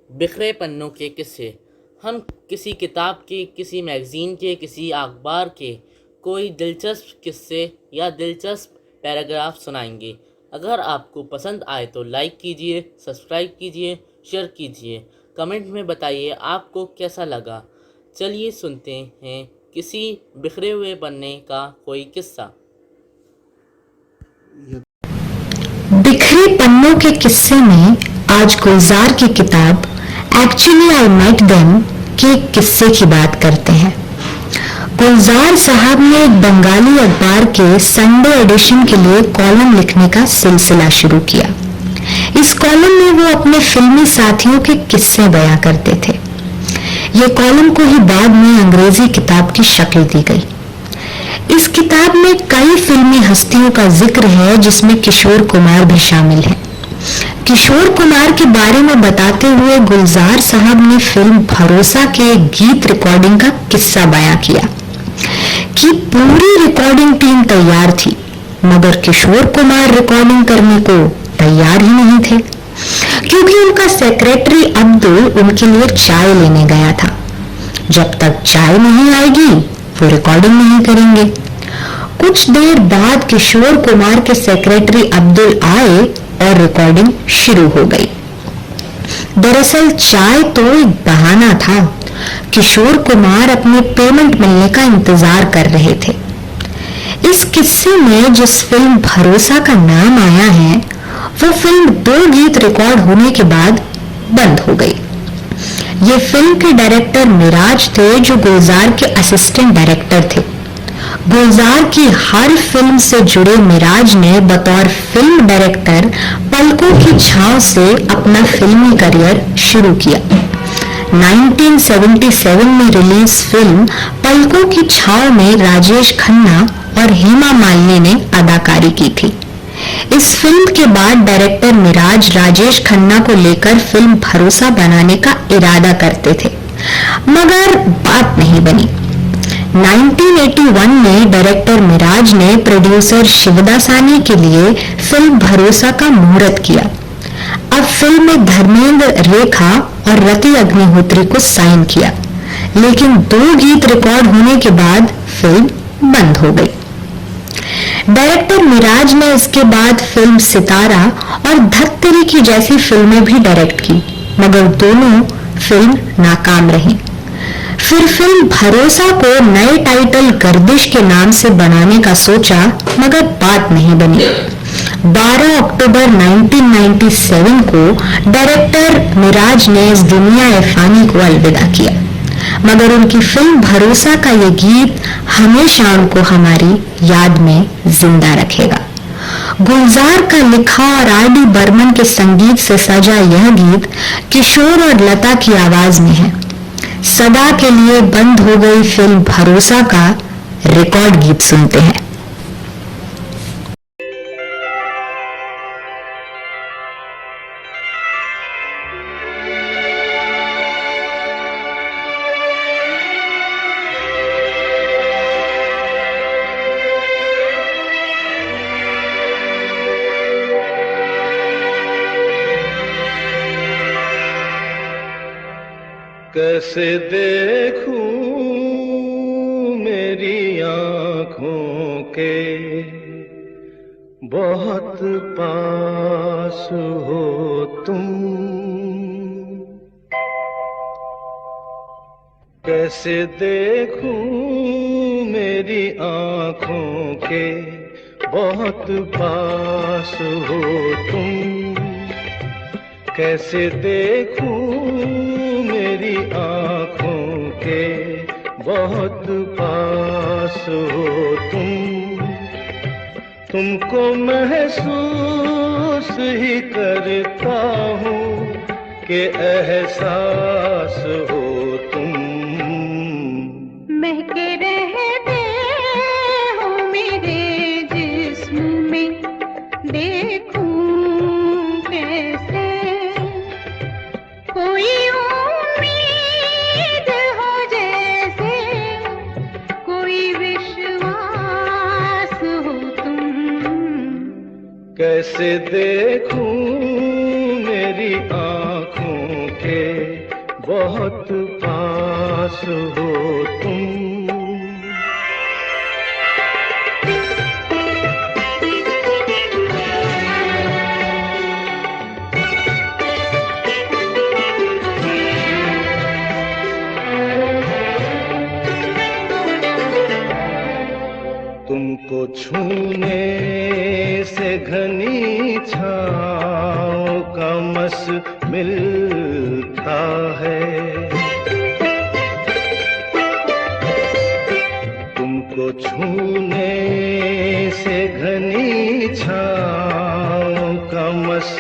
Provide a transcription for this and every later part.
बिखरे पन्नों के किस्से। हम किसी किताब के, किसी मैगज़ीन के, किसी अखबार के कोई दिलचस्प किस्से या दिलचस्प पैराग्राफ सुनाएंगे। अगर आपको पसंद आए तो लाइक कीजिए, सब्सक्राइब कीजिए, शेयर कीजिए। कमेंट में बताइए आपको कैसा लगा। चलिए सुनते हैं किसी बिखरे हुए पन्ने का कोई किस्सा। बिखरे पन्नों के किस्से में आज गुलजार की किताब एक्चुअली आई मेट देम के एक किस्से की बात करते हैं। गुलजार साहब ने एक बंगाली अखबार के संडे एडिशन के लिए कॉलम लिखने का सिलसिला शुरू किया। इस कॉलम में वो अपने फिल्मी साथियों के किस्से बयां करते थे। ये कॉलम को ही बाद में अंग्रेजी किताब की शक्ल दी गई। इस किताब में कई फिल्मी हस्तियों का जिक्र है, जिसमें किशोर कुमार भी शामिल हैं। किशोर कुमार के बारे में बताते हुए गुलजार साहब ने फिल्म भरोसा के गीत रिकॉर्डिंग का किस्सा बयां किया कि पूरी रिकॉर्डिंग टीम तैयार थी, मगर किशोर कुमार रिकॉर्डिंग करने को तैयार ही नहीं थे, क्योंकि उनका सेक्रेटरी अब्दुल उनके लिए चाय लेने गया था। जब तक चाय नहीं आएगी वो रिकॉर्डिंग नहीं करेंगे। कुछ देर बाद किशोर कुमार के सेक्रेटरी अब्दुल आए और रिकॉर्डिंग शुरू हो गई। दरअसल चाय तो एक बहाना था। किशोर कुमार अपने पेमेंट मिलने का इंतजार कर रहे थे। इस किस्से में जिस फिल्म भरोसा का नाम आया है, वो फिल्म 2 गीत रिकॉर्ड होने के बाद बंद हो गई। ये फिल्म के डायरेक्टर मिराज थे, जो गुलजार के असिस्टेंट डायरेक्टर थे। गुलजार की हर फिल्म से जुड़े मिराज ने बतौर फिल्म डायरेक्टर पलकों की छांव से अपना फिल्मी करियर शुरू किया। 1977 में रिलीज फिल्म पलकों की छांव में राजेश खन्ना और हेमा मालिनी ने अदाकारी की थी। इस फिल्म के बाद डायरेक्टर मिराज राजेश खन्ना को लेकर फिल्म भरोसा बनाने का इरादा करते थे, मगर बात नहीं बनी। 1981 में डायरेक्टर मिराज ने प्रोड्यूसर शिवदासानी के लिए फिल्म भरोसा का मुहूर्त किया। अब फिल्म में धर्मेंद्र, रेखा और रति अग्निहोत्री को साइन किया, लेकिन 2 गीत रिकॉर्ड होने के बाद फिल्म बंद हो गई। डायरेक्टर मिराज ने इसके बाद फिल्म सितारा और धत्तरी की जैसी फिल्में भी डायरेक्ट की, मगर दोनों फिल्म नाकाम रही। फिर फिल्म भरोसा को नए टाइटल गर्दिश के नाम से बनाने का सोचा, मगर बात नहीं बनी। 12 अक्टूबर 1997 को डायरेक्टर मिराज ने इस दुनिया फानी को अलविदा किया, मगर उनकी फिल्म भरोसा का ये गीत हमेशा उनको हमारी याद में जिंदा रखेगा। गुलजार का लिखा और आर.डी. बर्मन के संगीत से सजा यह गीत किशोर और लता की आवाज में है। सदा के लिए बंद हो गई फिल्म भरोसा का रिकॉर्ड गीत सुनते हैं। कैसे देखूं मेरी आँखों के बहुत पास हो तुम, कैसे देखूं मेरी आँखों के बहुत पास हो तुम, कैसे देखूं मेरी आँखों के बहुत पास हो तुमको महसूस ही करता हूँ कि एहसास हो तुम, महके रहते हो मेरे जिस्म में, देखूं कैसे कोई उम्मीद हो जैसे, कोई विश्वास हो तुम, कैसे देखूं मेरी आँखों के बहुत पास हो तुम। तुमको छूने से घनी छाँव का मस मिलता है। तुमको छूने से घनी छाँव का मस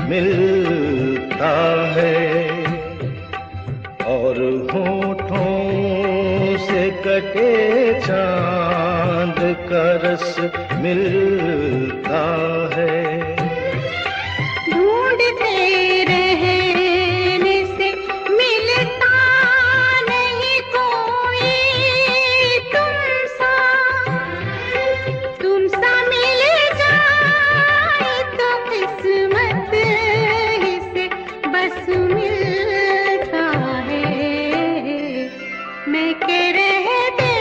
मिलता है। और होठों से कटे चांद का रस मिलता है। ढूंढते रहने से मिलता नहीं कोई तुमसा मिल जाए तो किस्मत ही से बस मिलता है। मैं के रहते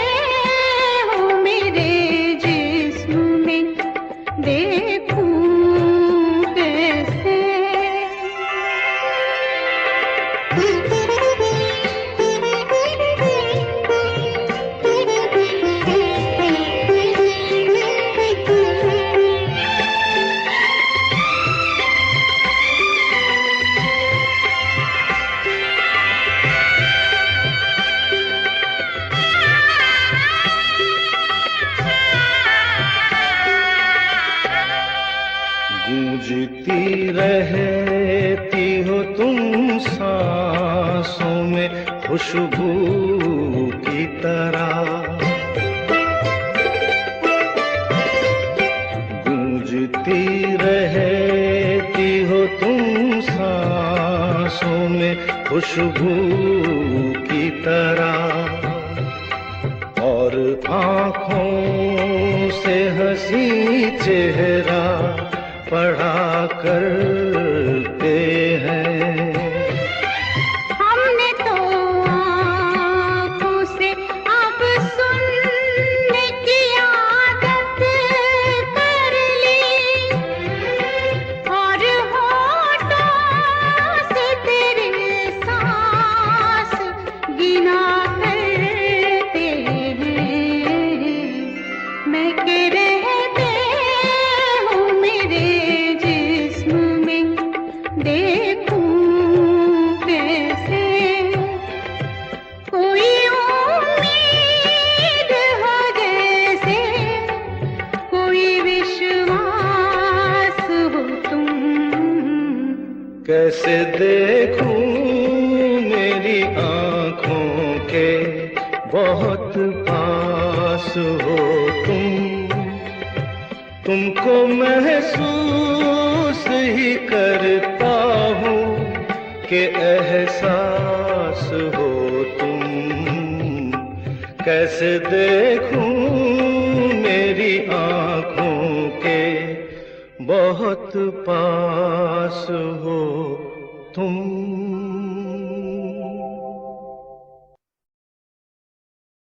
हूँ मेरे जिस्म में, देखूं कैसे। गूंजती रहती हो तुम सांसों में खुशबू की तरह। गूंजती रहती हो तुम सांसों में खुशबू की तरह। और आँखों से हंसी चेहरा पढ़ा करते हैं। हमने तो आँखों से अब सुनने की आदत कर ली। और होठों से तेरे सांस गिना करते हैं। मैं के रहते हूँ मेरे जिस्म में, देखूं कैसे। कोई उम्मीद हो जैसे, कोई विश्वास हो तुम। कैसे देखूं मेरी आँखों के बहुत पास हो तुम। तुमको महसूस ही करता हूँ कि एहसास हो तुम। कैसे देखूं मेरी आँखों के बहुत पास हो तुम।